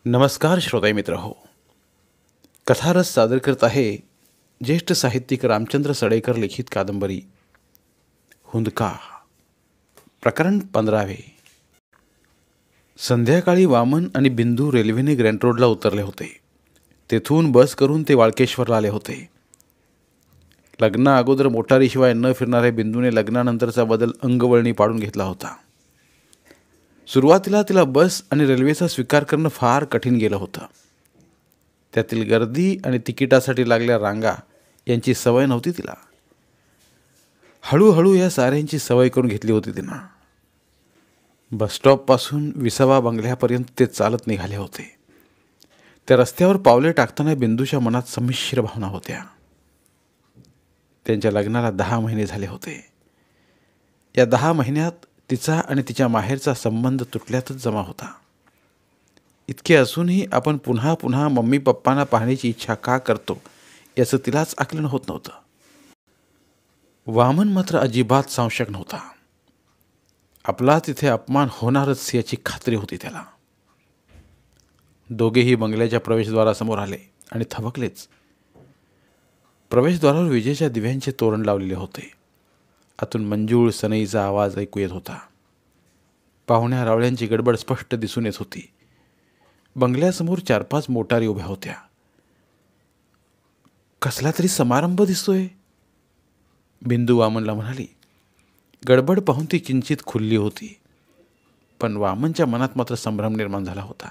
नमस्कार श्रोताई मित्र हो. कथारस सादर करत आहे ज्येष्ठ साहित्यिक रामचंद्र सडेकर लिखित कादंबरी हुंदका. प्रकरण 15. संध्याकाळी वामन आणि बिंदू रेल्वेने ग्रँट रोडला उतरले होते. तेथून बस करून ते वाळकेश्वरला आले होते. लग्ना अगोदर मोटारीशिवाय न फिरणाऱ्या बिंदूने लग्नानंतरचा बदल अंगवळणी पाडून घेतला होता. सुरुवातीला तिला बस आणि रेल्वेचा स्वीकार करणं फार कठीण गेलं होतं. त्यातील गर्दी आणि तिकिटासाठी लागल्या रांगा यांची सवय नव्हती तिला. हळूहळू या साऱ्यांची सवय करून घेतली होती तिनं. बसस्टॉपपासून विसावा बंगल्यापर्यंत ते चालत निघाले होते. त्या रस्त्यावर पावले टाकताना बिंदूच्या मनात संमिश्र भावना होत्या. त्यांच्या लग्नाला 10 महिने झाले होते. या 10 महिन्यात तिचा आणि तिच्या माहेरचा संबंध तुटल्यातच जमा होता. इतके असूनही आपण पुन्हा पुन्हा मम्मी पप्पांना पाहण्याची इच्छा का करतो याचं तिलाच आकलन होत नव्हतं. वामन मात्र अजिबात संशय नव्हता. आपला तिथे अपमान होणारच याची खात्री होती त्याला. दोघेही बंगल्याच्या प्रवेशद्वारासमोर आले आणि थबकलेच. प्रवेशद्वारावर विजेच्या दिव्यांचे तोरण लावलेले होते. आतून मंजूळ सनईचा आवाज ऐकू येत होता. पाहुण्या रावळ्यांची गडबड स्पष्ट दिसून येत होती. बंगल्यासमोर 4-5 मोटारी उभ्या होत्या. कसला तरी समारंभ दिसतोय, बिंदू वामनला म्हणाली. गडबड पाहून ती किंचित खुलली होती, पण वामनच्या मनात मात्र संभ्रम निर्माण झाला होता.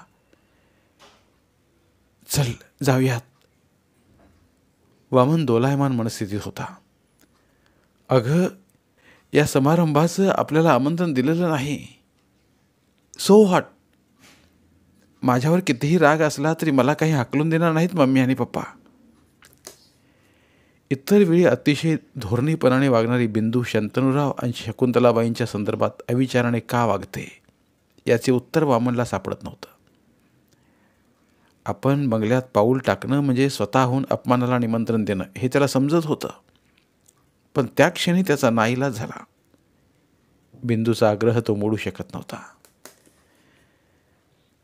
चल जाऊयात. वामन दोलायमान मनस्थितीत होता. अगं, या समारंभाचं आपल्याला आमंत्रण दिलेलं नाही. So hot. माझ्यावर कितीही राग असला तरी मला काही हाकलून देणार नाहीत मम्मी आणि पप्पा. इतर वेळी अतिशय धोरणीपणाने वागणारी बिंदू शंतनुराव आणि शकुंतलाबाईंच्या संदर्भात अविचाराने का वागते याचे उत्तर वामनला सापडत नव्हतं. आपण बंगल्यात पाऊल टाकणं म्हणजे स्वतःहून अपमानाला निमंत्रण देणं हे त्याला समजत होतं. पण त्या क्षणी त्याचा नाईलाज झाला. बिंदूचा आग्रह तो मोडू शकत नव्हता.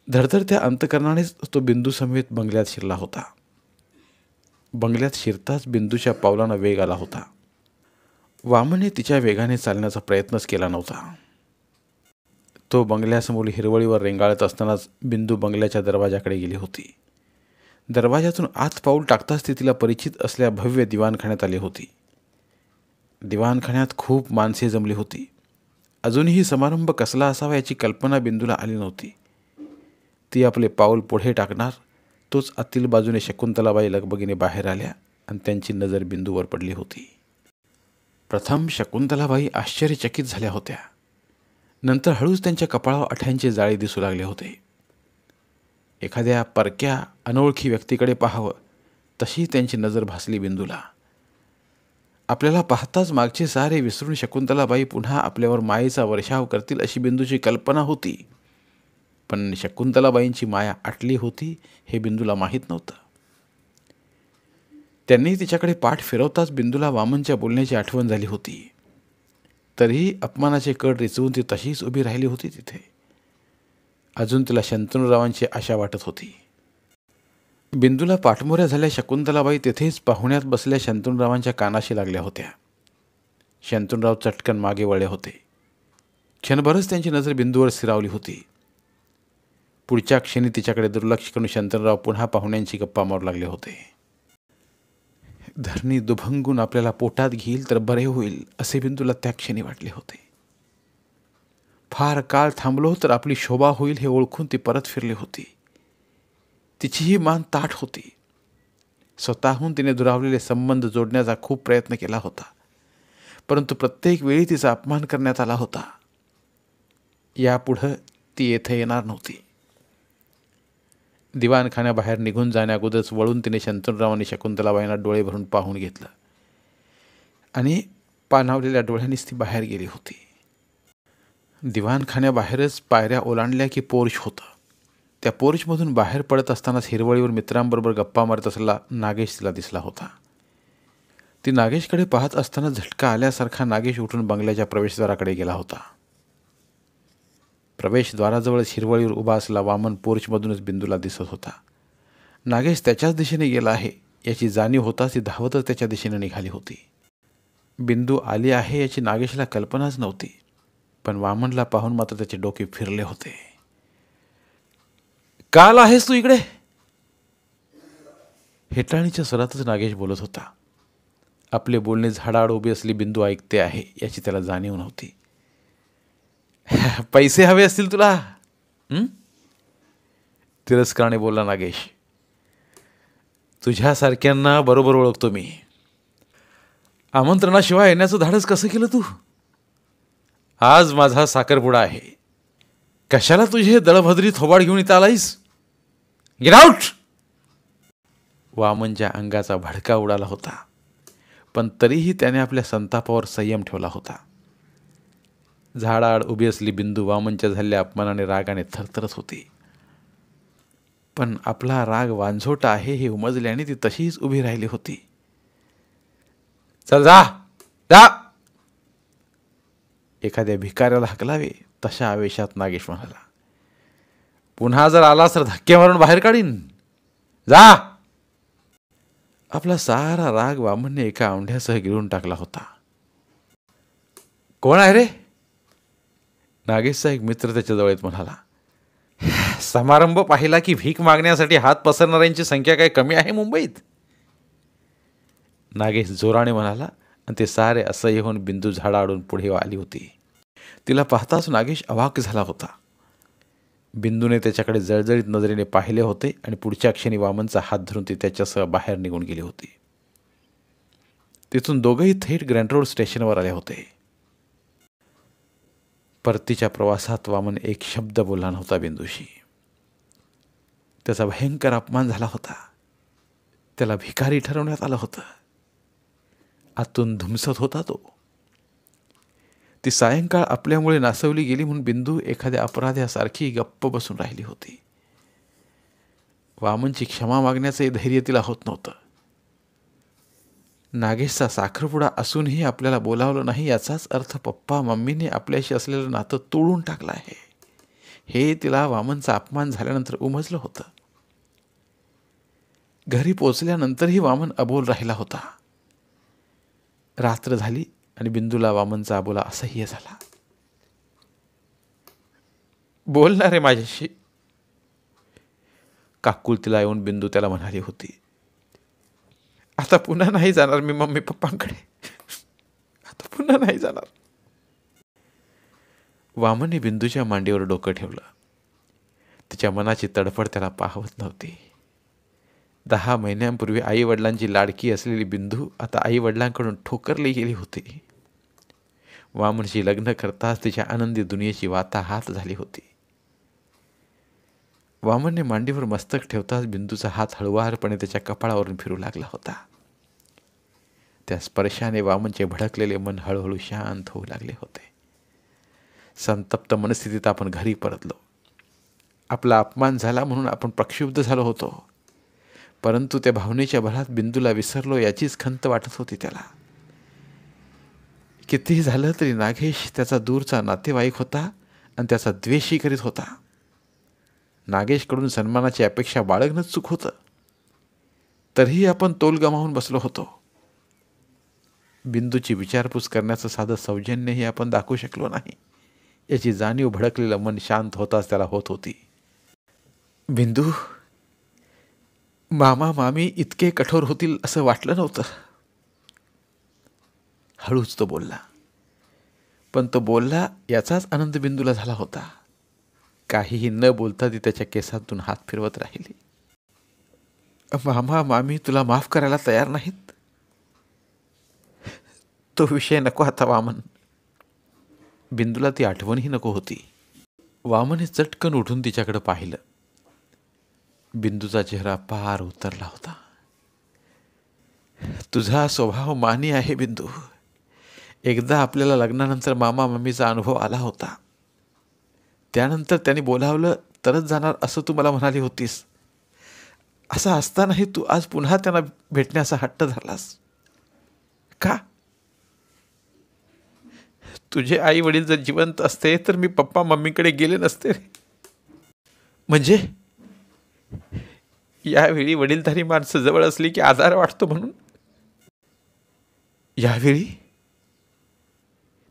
धडधडत्या अंतकरणानेच तो बिंदू समेत बंगल्यात शिरला होता. बंगल्यात शिरताच बिंदूच्या पावलांना वेग आला होता. वामनने तिच्या वेगाने चालण्याचा प्रयत्नच केला नव्हता. तो बंगल्यासमोर हिरवळीवर रेंगाळत असतानाच बिंदू बंगल्याच्या दरवाजाकडे गेली होती. दरवाजातून आत पाऊल टाकताच ती तिला परिचित असल्या भव्य दिवाणखान्यात आली होती. दिवाणखान्यात खूप माणसे जमली होती. अजूनही समारंभ कसला असावा याची कल्पना बिंदूला आली नव्हती. ती आपले पाऊल पुढे टाकणार तोच आतील बाजूने शकुंतलाबाई लगबगीने बाहेर आल्या आणि त्यांची नजर बिंदूवर पडली होती. प्रथम शकुंतलाबाई आश्चर्यचकित झाल्या होत्या. नंतर हळूच त्यांच्या कपाळावर आठ्यांचे जाळे दिसू लागले होते. एखाद्या परक्या अनोळखी व्यक्तीकडे पाहावं तशी त्यांची नजर भासली बिंदूला. आपल्याला पाहताच मागचे सारे विसरून शकुंतलाबाई पुन्हा आपल्यावर मायेचा वर्षाव करतील अशी बिंदूची कल्पना होती. पण शकुंतलाबाईंची माया आटली होती हे बिंदूला माहीत नव्हतं. त्यांनी तिच्याकडे पाठ फिरवताच बिंदूला वामनच्या बोलण्याची आठवण झाली होती. तरीही अपमानाचे कड रिचवून ती तशीच उभी राहिली होती तिथे. अजून तिला शंतनुरावांची आशा वाटत होती. बिंदूला पाठमोऱ्या झाल्या शकुंतलाबाई तेथेच पाहुण्यात बसल्या शंतनुरावांच्या कानाशी लागल्या होत्या. शंतनुराव चटकन मागे वळले होते. क्षणभरच त्यांची नजर बिंदूवर स्थिरावली होती. पुढच्या क्षणी तिच्याकडे दुर्लक्ष करून शंतनुराव पुन्हा पाहुण्यांची गप्पा मारू लागले होते. धरणी दुभंगून आपल्याला पोटात घेईल तर बरे होईल असे बिंदूला त्या क्षणी वाटले होते. फार काळ थांबलो तर आपली शोभा होईल हे ओळखून ती परत फिरली होती. तिचीही मान ताठ होती. स्वतःहून तिने दुरावलेले संबंध जोडण्याचा खूप प्रयत्न केला होता, परंतु प्रत्येक वेळी तिचा अपमान करण्यात आला होता. यापुढं ती येथे येणार नव्हती. दिवाणखान्याबाहेर निघून जाण्याअगोदरच वळून तिने शंतनुराव आणि शकुंतलाबाईंना डोळे भरून पाहून घेतलं आणि पाणावलेल्या डोळ्यांनीच ती बाहेर गेली होती. दिवाणखान्याबाहेरच पायऱ्या ओलांडल्या की पोर्च होतं. त्या पोर्चमधून बाहेर पडत असतानाच हिरवळीवर मित्रांबरोबर गप्पा मारत असलेला नागेश तिला दिसला होता. ती नागेशकडे पाहत असताना झटका आल्यासारखा नागेश उठून बंगल्याच्या प्रवेशद्वाराकडे गेला होता. प्रवेशद्वाराजवळ हिरवळीवर उभा असलेला वामन पोर्चमधूनच बिंदूला दिसत होता. नागेश त्याच्याच दिशेने गेला आहे याची जाणीव होताच ती धावतच त्याच्या दिशेने निघाली होती. बिंदू आली आहे याची नागेशला कल्पनाच नव्हती, पण वामनला पाहून मात्र त्याचे डोके फिरले होते. काल आहेस तू इकडे? हेटाळणीच्या स्वरातच नागेश बोलत होता. आपले बोलणे झाडाआड उभी असली बिंदू ऐकते आहे याची त्याला जाणीव नव्हती. पैसे हवे असतील तुला? तिरस्काराने बोलला नागेश. तुझ्यासारख्यांना बरोबर ओळखतो मी. आमंत्रणाशिवाय येण्याचं धाडस कसं केलं तू? आज माझा साखरपुडा आहे. कशाला तुझे दळभद्री थोबाड घेऊन इथं आलायस? Get out! वामनच्या अंगाचा भडका उडाला होता, पण तरीही त्याने आपल्या संतापावर संयम ठेवला होता. झाडाआड उभी असली बिंदू वामनच्या झालेल्या अपमानाने रागाने थरथरत होती. पण आपला राग वांझोटा आहे हे उमजल्याने ती तशीच उभी राहिली होती. चल जा जा! एखाद्या भिकाऱ्याला हकलावे तशा आवेशात नागेश म्हणाला. पुन्हा जर आलास तर धक्के मारून बाहेर काढीन. जा! आपला सारा राग वामनने एका औंढ्यासह गिळून टाकला होता. कोण आहे रे? नागेशचा एक मित्र त्याच्या जवळ येत म्हणाला. समारंभ पाहिला की भीक मागण्यासाठी हात पसरणाऱ्यांची संख्या काय कमी आहे मुंबईत? नागेश जोराने म्हणाला आणि ते सारे असह्य होऊन बिंदू झाडाआडून पुढे आली होती. तिला पाहताच नागेश अवाक झाला होता. बिंदूने त्याच्याकडे जळजळीत नजरेने पाहिले होते आणि पुढच्या क्षणी वामनचा हात धरून ती त्याच्यासह बाहेर निघून गेली होती. तिथून दोघंही थेट ग्रँड रोड स्टेशनवर आले होते. परतीच्या प्रवासात वामन एक शब्द बोलला नव्हता बिंदूशी. त्याचा भयंकर अपमान झाला होता. त्याला भिकारी ठरवण्यात आलं होतं. आतून धुमसत होता तो. ती सायंकाळ आपल्यामुळे नासवली गेली म्हणून बिंदू एखाद्या अपराध्यासारखी गप्प बसून राहिली होती. वामनची क्षमा मागण्याचे धैर्य तिला होत नव्हतं. नागेशचा साखरपुडा असूनही आपल्याला बोलावलं नाही याचाच अर्थ पप्पा मम्मीने आपल्याशी असलेलं नातं तोडून टाकलं आहे हे तिला वामनचा अपमान झाल्यानंतर उमजलं होतं. घरी पोचल्यानंतरही वामन अबोल राहिला होता. रात्र झाली आणि बिंदूला वामनचा अबोला असह्य झाला. बोलणार रे माझ्याशी? काकुलतीला येऊन बिंदू त्याला म्हणाली होती. आता पुन्हा नाही जाणार मी मम्मी पप्पांकडे. आता पुन्हा नाही जाणार. वामनने बिंदूच्या मांडीवर डोकं ठेवलं. तिच्या मनाची तडफड त्याला पाहवत नव्हती. 10 महिन्यांपूर्वी आई वडिलांची लाडकी असलेली बिंदू आता आई वडिलांकडून ठोकरली गेली होती. वामनशी लग्न करताच तिच्या आनंदी दुनियेची वाताहात झाली होती. वामनने मांडीवर मस्तक ठेवताच बिंदूचा हात हळुवारपणे त्याच्या कपाळावरून फिरू लागला होता. त्या स्पर्शाने वामनचे भडकलेले मन हळूहळू शांत होऊ लागले होते. संतप्त मनस्थितीत आपण घरी परतलो. आपला अपमान झाला म्हणून आपण प्रक्षुब्ध झालो होतो, परंतु त्या भावनेच्या भरात बिंदूला विसरलो याचीच खंत वाटत होती त्याला. कितीही झालं तरी नागेश त्याचा दूरचा नातेवाईक होता आणि त्याचा द्वेषही करीत होता. नागेशकडून सन्मानाची अपेक्षा बाळगणंच चूक होतं. तरीही आपण तोल गमावून बसलो होतो. बिंदूची विचारपूस करण्याचं साधं सौजन्यही आपण दाखवू शकलो नाही याची जाणीव भडकलेलं मन शांत होताच त्याला होत होती. बिंदू, मामा मामी इतके कठोर होतील असं वाटलं नव्हतं. हळूच तो बोलला, पण तो बोलला याचाच आनंद बिंदूला झाला होता. काहीही न बोलता ती त्याच्या केसातून हात फिरवत राहिली. मामा मामी तुला माफ करायला तयार नाहीत. तो विषय नको आता वामन. बिंदूला ती आठवणही नको होती. वामनने चटकन उठून तिच्याकडे पाहिलं. बिंदूचा चेहरा पार उतरला होता. तुझा स्वभाव मानी आहे बिंदू. एकदा आपल्याला लग्नानंतर मामा मम्मीचा अनुभव आला होता. त्यानंतर त्यांनी बोलावलं तरच जाणार असं तू मला म्हणाली होतीस. असं असतानाही तू आज पुन्हा त्यांना भेटण्याचा हट्ट धरलास का? तुझे आई वडील जर जिवंत असते तर मी पप्पा मम्मीकडे गेले नसते रे. म्हणजे यावेळी वडीलधारी माणसं जवळ असली की आधार वाटतो म्हणून. यावेळी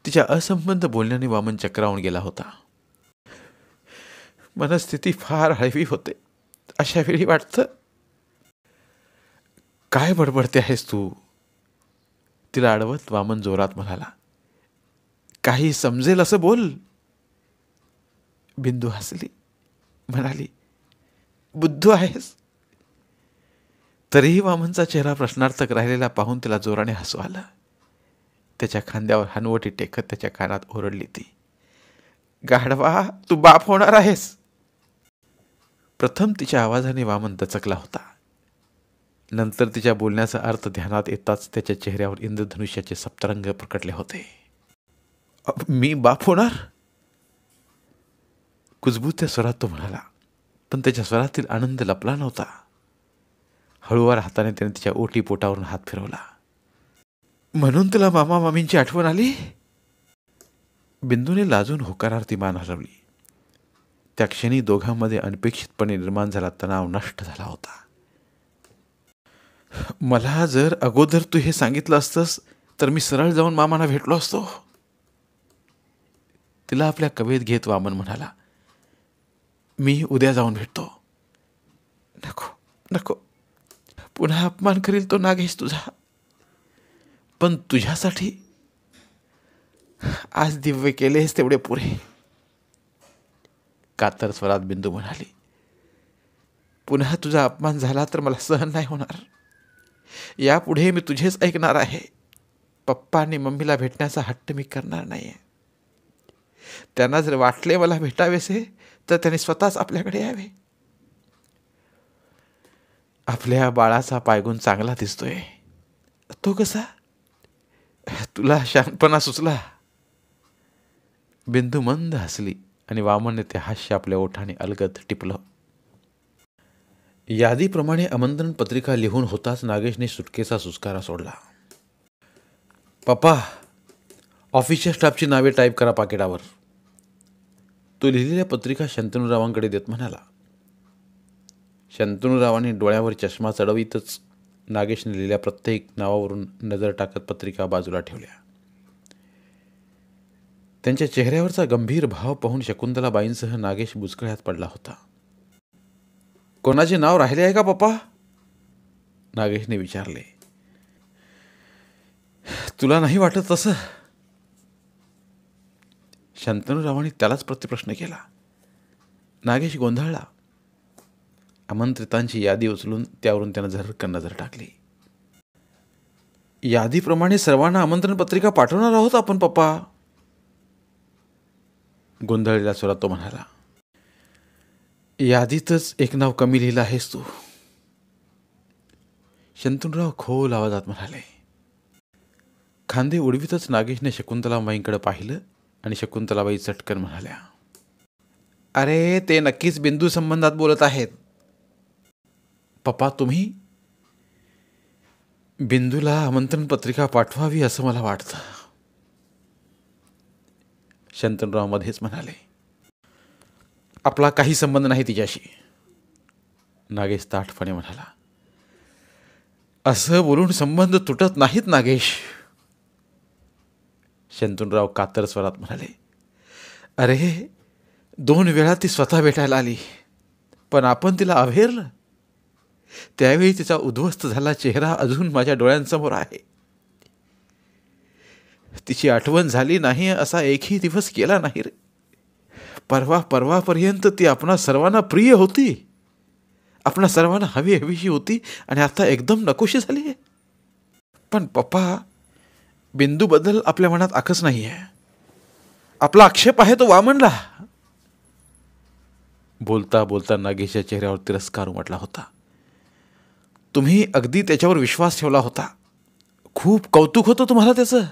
तिच्या असंबद्ध बोलण्याने वामन चक्रावून गेला होता. मनस्थिती फार हळवी होते. अशा वेळी वाटतं, काय बडबडते आहेस तू. तिला अडवत वामन जोरात म्हणाला, काही समजेल असं बोल. बिंदू हसली, म्हणाली, बुद्धू आहेस. तरीही वामनचा चेहरा प्रश्नार्थक राहिलेला पाहून तिला जोराने हसू आलं. त्याच्या खांद्यावर हनवटी टेकत त्याच्या कानात ओरडली ती, गाढवा, तू बाप होणार आहेस. प्रथम तिच्या आवाजाने वामन दचकला होता. नंतर तिच्या बोलण्याचा अर्थ ध्यानात येताच त्याच्या चेहऱ्यावर इंद्रधनुष्याचे सप्तरंग प्रकटले होते. मी बाप होणार? कुजबुत्या स्वरात तो म्हणाला, पण त्याच्या स्वरातील आनंद लपला नव्हता. हळूवार हाताने त्याने तिच्या ओटी पोटावरून हात फिरवला. म्हणून तुला मामा मामींची आठवण आली? बिंदूने लाजून होकारार्थी मान हलवली. त्या क्षणी दोघांमध्ये अनपेक्षितपणे निर्माण झाला तणाव नष्ट झाला होता. मला जर अगोदर तू हे सांगितलं असतंस तर मी सरळ जाऊन मामांना भेटलो असतो. तिला आपल्या कवेत घेत वामन म्हणाला, मी उद्या जाऊन भेटतो. नको नको, पुन्हा अपमान करील तो नागेश तुझा. पण तुझ्यासाठी आज दिव्य केलेस तेवढे पुरे. कातर स्वरात बिंदू म्हणाली, पुन्हा तुझा अपमान झाला तर मला सहन नाही होणार. यापुढे मी तुझेच ऐकणार आहे. पप्पा आणि मम्मीला भेटण्याचा हट्ट मी करणार नाही. त्यांना जर वाटले मला भेटावेसे तर त्यांनी स्वतःच आपल्याकडे यावे. आपल्या बाळाचा पायगुण चांगला दिसतोय. तो कसा? तुला शहाणपणा सुचला. बिंदू मंद हसली आणि वामनने ते हास्य आपल्या ओठाने अलगद टिपलं. यादीप्रमाणे आमंत्रण पत्रिका लिहून होताच नागेशने सुटकेचा सुस्कारा सोडला. पप्पा, ऑफिसच्या स्टाफची नावे टाईप करा पाकिटावर. तो लिहिलेल्या पत्रिका शंतनूरावांकडे देत म्हणाला. शंतनूरावांनी डोळ्यावर चष्मा चढवितच नागेशने लिहिलेल्या प्रत्येक नावावरून नजर टाकत पत्रिका बाजूला ठेवल्या. त्यांच्या चेहऱ्यावरचा गंभीर भाव पाहून शकुंतलाबाईंसह नागेश बुचकळ्यात पडला होता. कोणाचे नाव राहिले आहे का पप्पा? नागेशने विचारले. तुला नाही वाटत तसं? शंतनूरावांनी त्यालाच प्रतिप्रश्न केला. नागेश गोंधळला. आमंत्रितांची यादी उचलून त्यावरून त्यानं झरकन नजर टाकली. यादीप्रमाणे सर्वांना आमंत्रण पत्रिका पाठवणार आहोत आपण पप्पा. गोंधळलेला स्वरात तो म्हणाला. यादीतच एक नाव कमी लिहिलं आहेस तू. शंतनूराव खोल आवाजात म्हणाले. खांदे उडवीतच नागेशने शकुंतलाबाईंकडे पाहिलं आणि शकुंतलाबाई चटकन म्हणाल्या, अरे ते नक्कीच बिंदू संबंधात बोलत आहेत. पप्पा, तुम्ही बिंदूला आमंत्रण पत्रिका पाठवावी असं मला वाटतं. शंतनूराव मध्येच म्हणाले. आपला काही संबंध नाही तिच्याशी. नागेश ताठपणे म्हणाला. असं बोलून संबंध तुटत नाहीत नागेश. शंतनूराव कातर स्वरात म्हणाले. अरे 2 वेळा ती स्वतः भेटायला आली, पण आपण तिला अव्हेरलं. त्यावेळी तिचा उद्ध्वस्त झाला चेहरा अजून माझ्या डोळ्यांसमोर आहे. तिची आठवण झाली नाही असा एकही दिवस गेला नाही रे. परवापर्यंत ती आपणा सर्वांना प्रिय होती, आपणा सर्वांना हवीशी होती आणि आता एकदम नकोशी झाली आहे. पण पप्पा, बिंदूबद्दल आपल्या मनात आकस नाही आहे. आपला आक्षेप आहे तो वामनला. बोलता बोलता नागेशच्या चेहऱ्यावर तिरस्कार उमटला होता. तुम्ही अगदी त्याच्यावर विश्वास ठेवला होता. खूप कौतुक होतं तुम्हाला त्याचं.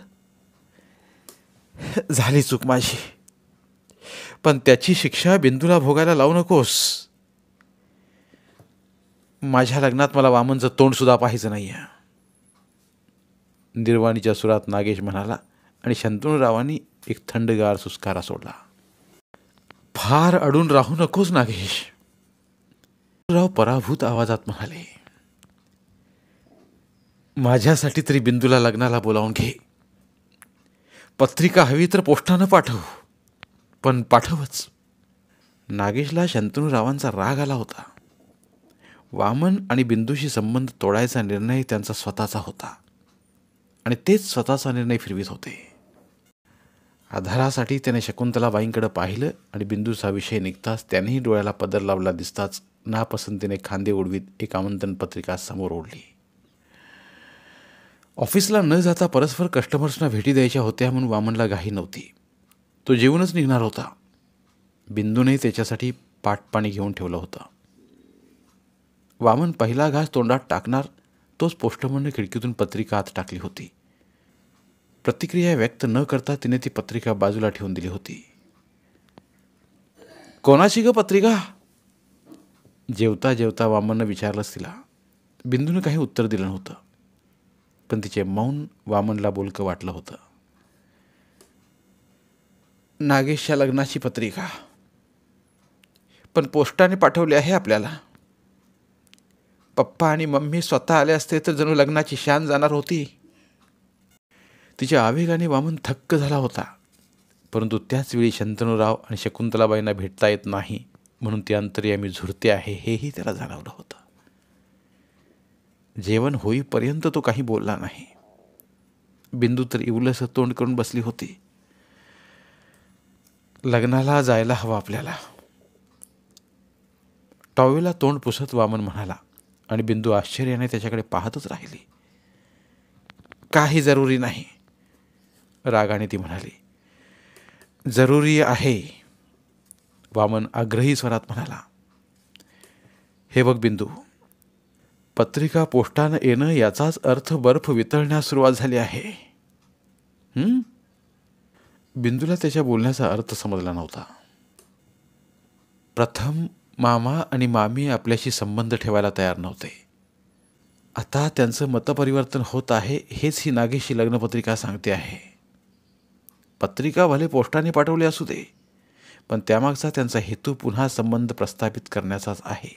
झाली चूक माझी, पण त्याची शिक्षा बिंदूला भोगायला लावू नकोस. माझ्या लग्नात मला वामनचं तोंड सुद्धा पाहायचं नाही आहे. निर्वाणीच्या सुरात नागेश म्हणाला आणि शंतनूरावांनी एक थंडगार सुस्कारा सोडला. फार अडून राहू नकोस नागेश, राव पराभूत आवाजात म्हणाले. माझ्यासाठी तरी बिंदूला लग्नाला बोलावून घे. पत्रिका हवी तर पोस्टानं पाठव, पण पाठवच. नागेशला शंतनूरावांचा राग आला होता. वामन आणि बिंदूशी संबंध तोडायचा निर्णय त्यांचा स्वतःचा होता आणि तेच स्वतःचा निर्णय फिरवीत होते. आधारासाठी त्याने शकुंतलाबाईंकडे पाहिलं आणि बिंदूचा विषय निघताच त्यानेही डोळ्याला पदर लावला दिसताच नापसंतीने खांदे उडवीत एक आमंत्रण पत्रिका समोर ओढली. ऑफिसला न जाता परस्पर कस्टमर्सना भेटी द्यायच्या होत्या म्हणून वामनला घाई नव्हती. तो जेवूनच निघणार होता. बिंदूने त्याच्यासाठी पाटपाणी घेऊन ठेवलं होतं. वामन पहिला घास तोंडात टाकणार तोच पोस्टमनने खिडकीतून पत्रिका आत टाकली होती. प्रतिक्रिया व्यक्त न करता तिने ती पत्रिका बाजूला ठेवून दिली होती. कोणाची ग पत्रिका? जेवता जेवता वामननं विचारलंच तिला. बिंदूने काही उत्तर दिलं नव्हतं, पण तिचे मौन वामनला बोलकं वाटलं होतं. नागेशच्या लग्नाची पत्रिका, पण पोस्टाने पाठवली आहे आपल्याला. पप्पा आणि मम्मी स्वतः आले असते तर जणू लग्नाची शान जाणार होती. तिच्या आवेगाने वामन थक्क झाला होता, परंतु त्याच वेळी शंतनूराव आणि शकुंतलाबाईंना भेटता येत नाही म्हणून ती अंतर्यामी झुरते आहे हेही त्याला जाणवलं होतं. जेवण होईपर्यंत तो काही बोलला नाही. बिंदू तर इवलंसं तोंड करून बसली होती. लग्नाला जायला हवं आपल्याला, टॉवेलला तोंड पुसत वामन म्हणाला आणि बिंदू आश्चर्याने त्याच्याकडे पाहतच राहिली. काही जरुरी नाही, रागाने ती म्हणाली. जरुरी आहे, वामन आग्रही स्वरात म्हणाला. हे बघ बिंदू, पत्रिका पोस्टानं येणं याचाच अर्थ बर्फ वितळण्यास सुरुवात झाली आहे. बिंदूला त्याच्या बोलण्याचा अर्थ समजला नव्हता. प्रथम मामा आणि मामी आपल्याशी संबंध ठेवायला तयार नव्हते. आता त्यांचं मतपरिवर्तन होत आहे हेच ही नागेशची लग्नपत्रिका सांगते आहे. पत्रिका भले पोस्टाने पाठवली असू दे, पण त्यामागचा त्यांचा हेतू पुन्हा संबंध प्रस्थापित करण्याचाच आहे.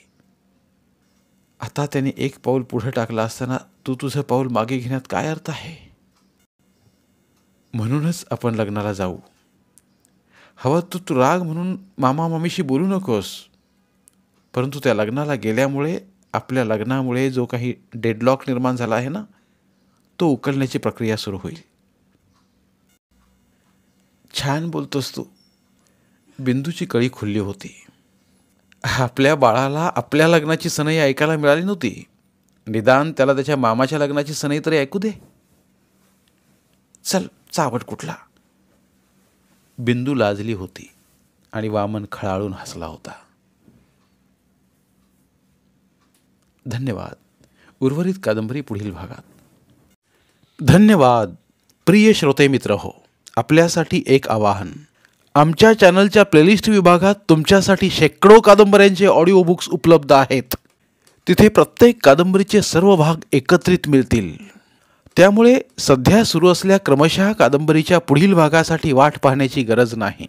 आता त्याने एक पाऊल पुढे टाकलं असताना तू तुझं पाऊल मागे घेण्यात काय अर्थ आहे? म्हणूनच आपण लग्नाला जाऊ. हवं तू राग म्हणून मामा मामीशी बोलू नकोस, परंतु त्या लग्नाला गेल्यामुळे आपल्या लग्नामुळे जो काही डेडलॉक निर्माण झाला आहे ना, तो उकलण्याची प्रक्रिया सुरू होईल. छान बोलतोस तू. बिंदूची कळी खुलली होती. आपल्या बाळाला आपल्या लग्नाची सनई ऐकायला मिळाली नव्हती. निदान त्याला त्याच्या मामाच्या लग्नाची सनई तरी ऐकू दे. चल चावट कुठला. बिंदू लाजली होती आणि वामन खळाळून हसला होता. धन्यवाद. उर्वरित कादंबरी पुढील भागात. धन्यवाद. प्रिय श्रोते मित्र हो, आपल्यासाठी एक आवाहन. आमच्या चॅनलच्या प्लेलिस्ट विभागात तुमच्यासाठी शेकडो कादंबऱ्यांचे ऑडिओ बुक्स उपलब्ध आहेत. तिथे प्रत्येक कादंबरीचे सर्व भाग एकत्रित मिळतील. त्यामुळे सध्या सुरू असलेल्या क्रमशः कादंबरीच्या पुढील भागासाठी वाट पाहण्याची गरज नाही.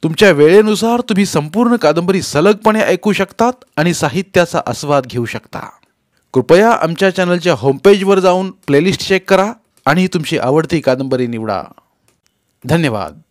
तुमच्या वेळेनुसार तुम्ही संपूर्ण कादंबरी सलगपणे ऐकू शकतात आणि साहित्याचा आस्वाद घेऊ शकता. कृपया आमच्या चॅनलच्या होमपेजवर जाऊन प्लेलिस्ट चेक करा आणि तुमची आवडती कादंबरी निवडा. धन्यवाद.